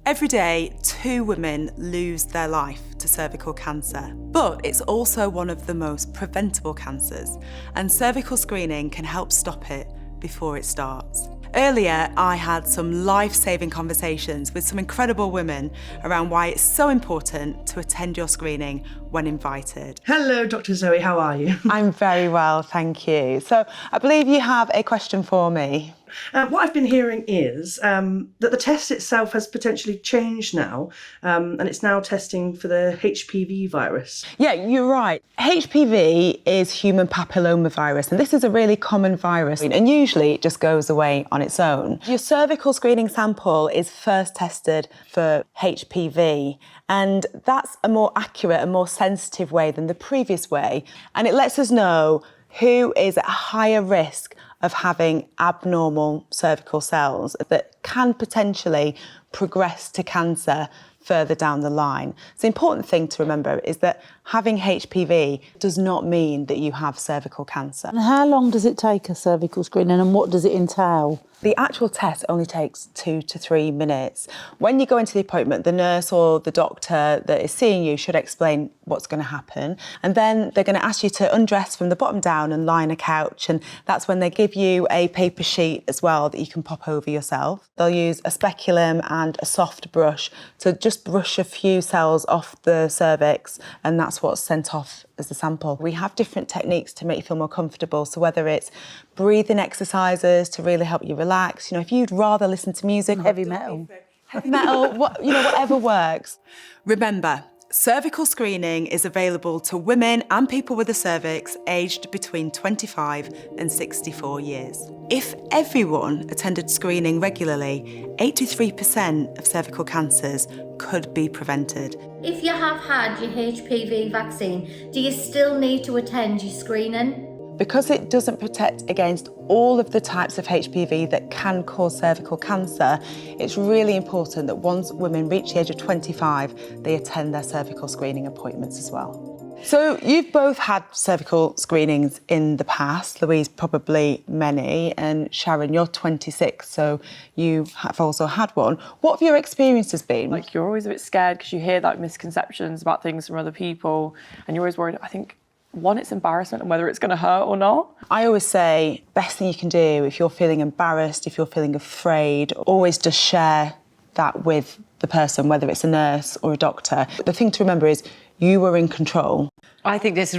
Every day, 2 women lose their life to cervical cancer, but it's also one of the most preventable cancers, and cervical screening can help stop it before it starts. Earlier, I had some life-saving conversations with some incredible women around why it's so important to attend your screening when invited. Hello, Dr. Zoe, how are you? I'm very well, thank you. So I believe you have a question for me. What I've been hearing is that the test itself has potentially changed now, and it's now testing for the HPV virus. Yeah, you're right. HPV is human papillomavirus, and this is a really common virus, and usually it just goes away on its own. Your cervical screening sample is first tested for HPV, and that's a more accurate and more sensitive way than the previous way, and it lets us know who is at higher risk of having abnormal cervical cells that can potentially progress to cancer further down the line. So the important thing to remember is that having HPV does not mean that you have cervical cancer. And how long does it take a cervical screening and what does it entail? The actual test only takes 2 to 3 minutes. When you go into the appointment, the nurse or the doctor that is seeing you should explain what's going to happen. And then they're going to ask you to undress from the bottom down and lie on a couch. And that's when they give you a paper sheet as well that you can pop over yourself. They'll use a speculum and a soft brush to just brush a few cells off the cervix, and that's what's sent off as the sample. We have different techniques to make you feel more comfortable. So whether it's breathing exercises to really help you relax, if you'd rather listen to music, Heavy metal, whatever works. Remember, cervical screening is available to women and people with a cervix aged between 25 and 64 years. If everyone attended screening regularly, 83% of cervical cancers could be prevented. If you have had your HPV vaccine, do you still need to attend your screening? Because it doesn't protect against all of the types of HPV that can cause cervical cancer, it's really important that once women reach the age of 25, they attend their cervical screening appointments as well. So you've both had cervical screenings in the past, Louise probably many, and Sharon, you're 26, so you have also had one. What have your experiences been? You're always a bit scared because you hear misconceptions about things from other people, and you're always worried, I think, one, it's embarrassment and whether it's going to hurt or not. I always say, best thing you can do if you're feeling embarrassed, if you're feeling afraid, always just share that with the person, whether it's a nurse or a doctor. The thing to remember is you were in control. I think it's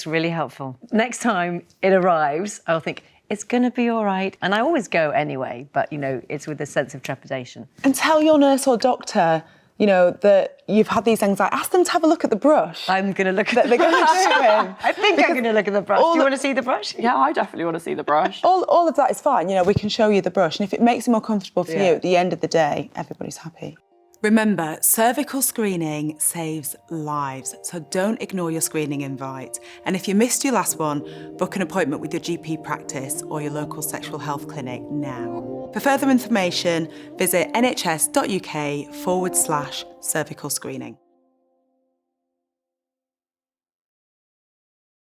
really helpful. Next time it arrives, I'll think, it's going to be all right. And I always go anyway, but, it's with a sense of trepidation. And tell your nurse or doctor, that you've had these anxieties. Ask them to have a look at the brush. I'm going to look at the brush. I think I'm going to look at the brush. Do you want to see the brush? Yeah, I definitely want to see the brush. All of that is fine. We can show you the brush. And if it makes it more comfortable for you, at the end of the day, everybody's happy. Remember, cervical screening saves lives, so don't ignore your screening invite. And if you missed your last one, book an appointment with your GP practice or your local sexual health clinic now. For further information, visit nhs.uk/cervical screening.